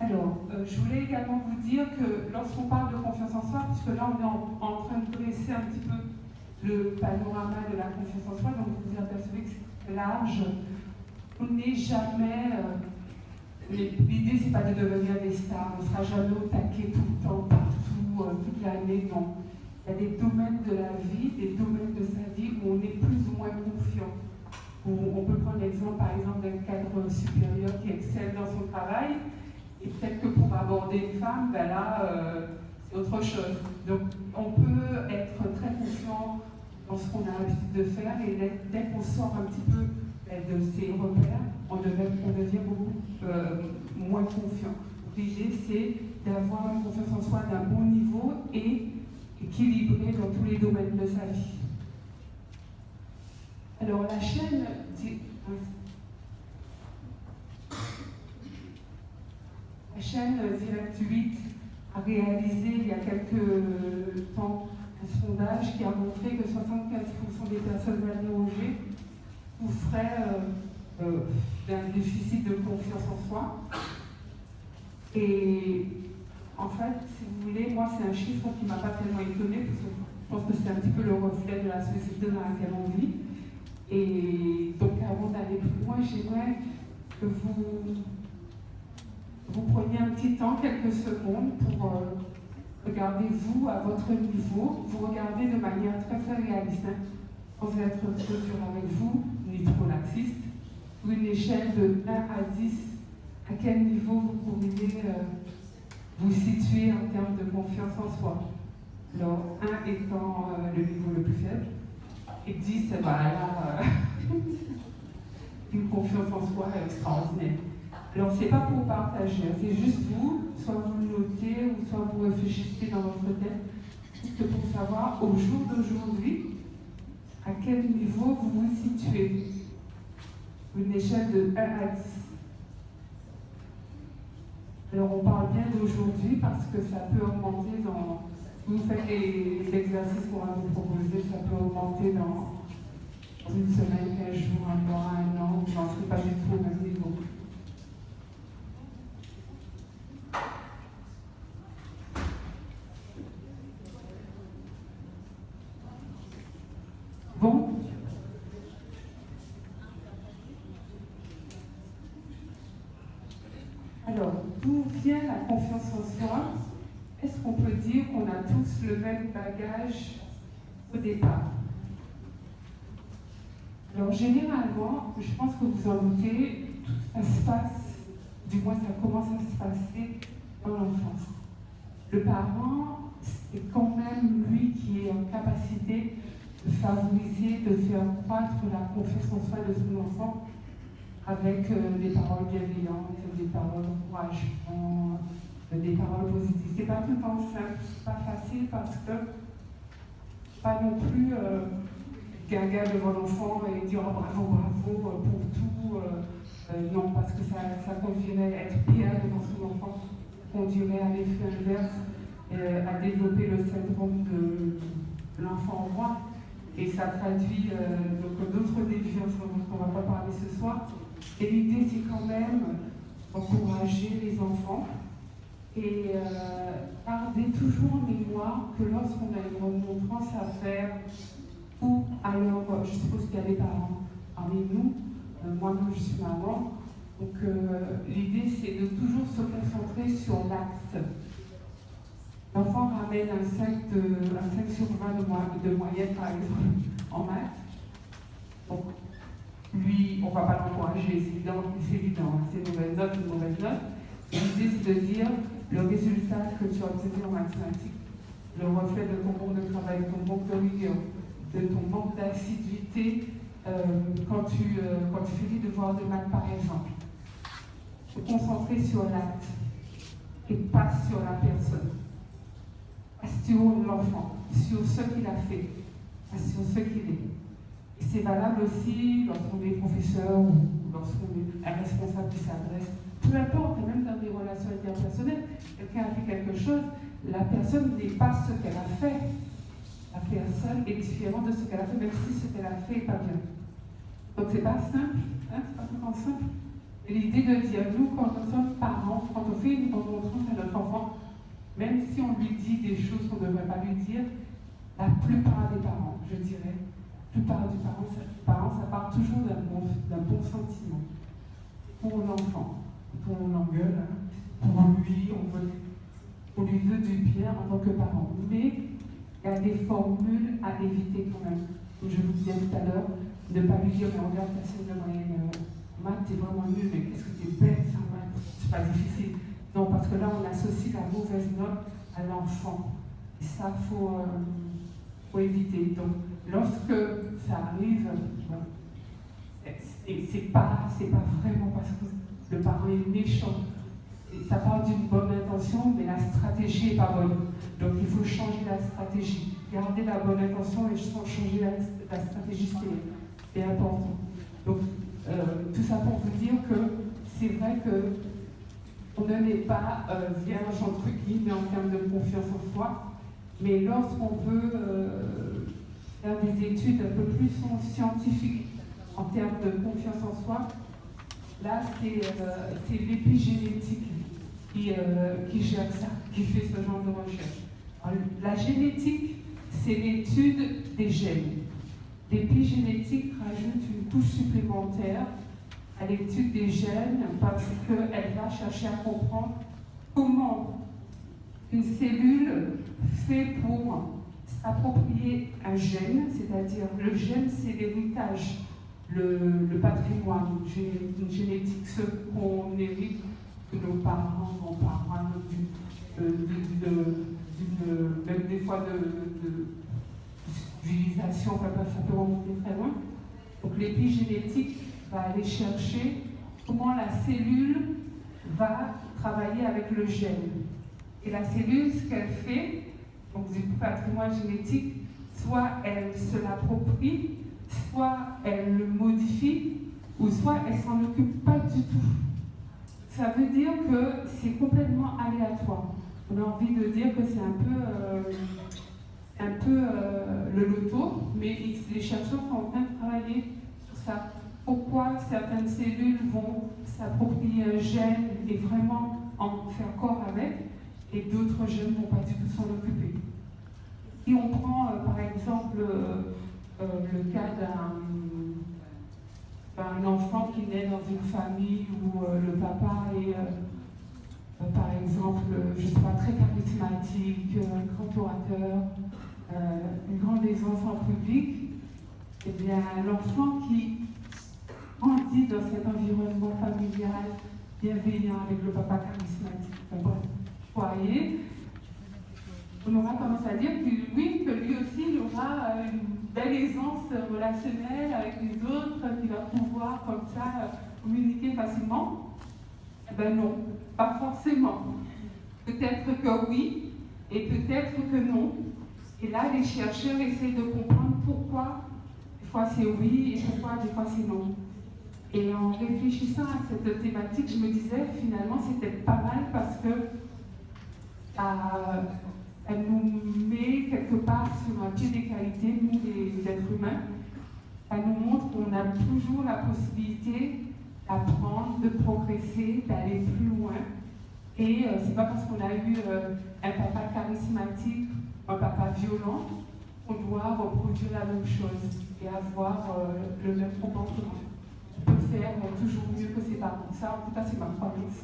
Alors, je voulais également vous dire que lorsqu'on parle de confiance en soi, puisque là on est en train de dresser un petit peu le panorama de la confiance en soi, donc vous vous apercevez que c'est large, on n'est jamais... L'idée, c'est pas de devenir des stars, on ne sera jamais au taquet tout le temps, partout, toute l'année, non. Il y a des domaines de la vie, des domaines de sa vie où on est plus ou moins confiant. On peut prendre l'exemple, par exemple, d'un cadre supérieur qui excelle dans son travail, et peut-être que pour aborder une femme, ben là, c'est autre chose. Donc, on peut être très confiant dans ce qu'on a l'habitude de faire, et dès qu'on sort un petit peu de ses repères, on devient beaucoup moins confiant. L'idée, c'est d'avoir une confiance en soi d'un bon niveau et équilibré dans tous les domaines de sa vie. Alors, la chaîne Direct 8 a réalisé il y a quelques temps un sondage qui a montré que 75% des personnes interrogées souffraient d'un déficit de confiance en soi. Et en fait, si vous voulez, moi c'est un chiffre qui ne m'a pas tellement étonnée, parce que je pense que c'est un petit peu le reflet de la société dans laquelle on vit. Et donc avant d'aller plus loin, j'aimerais que vous preniez un petit temps, quelques secondes, pour regarder vous à votre niveau, vous regardez de manière très très réaliste, hein, sans être trop dur avec vous, ni trop laxiste, sur une échelle de 1 à 10, à quel niveau vous pourriez vous situer en termes de confiance en soi. Alors, 1 étant le niveau le plus faible, et 10, voilà, une confiance en soi extraordinaire. Alors, c'est pas pour partager, hein, c'est juste vous, soit vous le notez, ou soit vous réfléchissez dans votre tête, juste pour savoir, au jour d'aujourd'hui, à quel niveau vous vous situez. Une échelle de 1 à 10. Alors, on parle bien d'aujourd'hui parce que ça peut augmenter dans... Vous faites les exercices qu'on va vous proposer, ça peut augmenter dans une semaine, 15 jours, un mois, un an, vous n'en serez pas du tout au même niveau. Bon. Alors, d'où vient la confiance en soi? Est-ce qu'on peut dire qu'on a tous le même bagage au départ? Alors, généralement, je pense que vous en doutez, tout ça se passe, du moins ça commence à se passer dans l'enfance. Le parent, c'est quand même lui qui est en capacité de favoriser, de faire croître la confiance en soi de son enfant avec des paroles bienveillantes, des paroles d'encouragement, des paroles positives. C'est pas tout le temps simple, c'est pas facile parce que pas non plus gaga devant l'enfant et dire oh, bravo, bravo pour tout. Non, parce que ça conduirait à être pire devant son enfant, conduirait à l'effet inverse, à développer le syndrome de l'enfant roi. Et ça traduit donc d'autres déviances dont on ne va pas parler ce soir. Et l'idée, c'est quand même d'encourager les enfants et garder toujours en mémoire que lorsqu'on a une remontrance à faire, ou alors, je suppose qu'il y a des parents parmi nous, moi-même je suis maman, donc l'idée c'est de toujours se concentrer sur l'axe. L'enfant ramène un 5 sur 20 de moyenne par exemple en maths. Donc, lui, on ne va pas l'encourager, c'est évident, c'est une mauvaise note, une mauvaise note. L'idée, c'est de dire le résultat que tu as obtenu en mathématiques, le reflet de ton manque de travail, de ton manque de rigueur, de ton manque d'assiduité quand tu fais les devoirs de maths, par exemple. Se concentrer sur l'acte et pas sur la personne, pas sur l'enfant, sur ce qu'il a fait, pas sur ce qu'il est. Et c'est valable aussi lorsqu'on est professeur ou lorsqu'on est un responsable qui s'adresse, peu importe, même dans des relations interpersonnelles, quelqu'un a fait quelque chose, la personne n'est pas ce qu'elle a fait. La personne est différente de ce qu'elle a fait, même si ce qu'elle a fait n'est pas bien. Donc c'est pas simple, hein, c'est pas vraiment simple. Et l'idée de dire, nous, quand nous sommes parents, quand on fait une remontrance à notre enfant, même si on lui dit des choses qu'on ne devrait pas lui dire, la plupart des parents, je dirais, la plupart des parents, ça part toujours d'un bon sentiment pour l'enfant. Pour on l'engueule, hein, pour lui, on lui veut du bien en tant que parent. Mais il y a des formules à éviter quand même. Comme je vous disais tout à l'heure, ne pas lui dire, mais regarde, ta scène de moyenne maths, t'es vraiment nul, mais qu'est-ce que t'es bête en maths, c'est pas difficile. Non, parce que là, on associe la mauvaise note à l'enfant. Et ça, faut éviter. Donc, lorsque ça arrive, c'est pas vraiment parce que le parent est méchant. Et ça part d'une bonne intention, mais la stratégie n'est pas bonne. Donc, il faut changer la stratégie. Garder la bonne intention et changer la stratégie, c'est important. Donc, tout ça pour vous dire que c'est vrai que on ne n'est pas vierge entre guillemets en termes de confiance en soi, mais lorsqu'on veut faire des études un peu plus scientifiques en termes de confiance en soi, là c'est l'épigénétique qui gère ça, qui fait ce genre de recherche. Alors, la génétique, c'est l'étude des gènes. L'épigénétique rajoute une couche supplémentaire à l'étude des gènes parce qu'elle va chercher à comprendre comment une cellule fait pour s'approprier un gène, c'est-à-dire le gène, c'est l'héritage, le patrimoine, une génétique, ce qu'on hérite de nos parents, grands-parents, même des fois de civilisation, ça peut remonter très loin. Donc l'épigénétique va aller chercher comment la cellule va travailler avec le gène. Et la cellule, ce qu'elle fait, donc du patrimoine génétique, soit elle se l'approprie, soit elle le modifie, ou soit elle s'en occupe pas du tout. Ça veut dire que c'est complètement aléatoire. On a envie de dire que c'est un peu le loto, mais les chercheurs sont en train de travailler sur ça. Pourquoi certaines cellules vont s'approprier un gène et vraiment en faire corps avec, et d'autres gènes ne vont pas du tout s'en occuper. Si on prend par exemple le cas d'un enfant qui naît dans une famille où le papa est par exemple, je ne sais pas, très charismatique, grand orateur, une grande aisance en public, eh bien l'enfant qui grandit dans cet environnement familial bienveillant avec le papa charismatique, vous voyez, on aura tendance à dire que oui, que lui aussi il aura une belle aisance relationnelle avec les autres, qu'il va pouvoir comme ça communiquer facilement. Eh bien non, pas forcément. Peut-être que oui, et peut-être que non. Et là, les chercheurs essaient de comprendre pourquoi des fois c'est oui et pourquoi des fois c'est non. Et en réfléchissant à cette thématique, je me disais finalement c'était pas mal parce que elle nous met quelque part sur un pied d'égalité, nous les êtres humains. Elle nous montre qu'on a toujours la possibilité d'apprendre, de progresser, d'aller plus loin. Et c'est pas parce qu'on a eu un papa charismatique, un papa violent, qu'on doit reproduire la même chose et avoir le même comportement. On peut faire toujours mieux que ses parents. Ça, en tout cas, c'est ma croyance.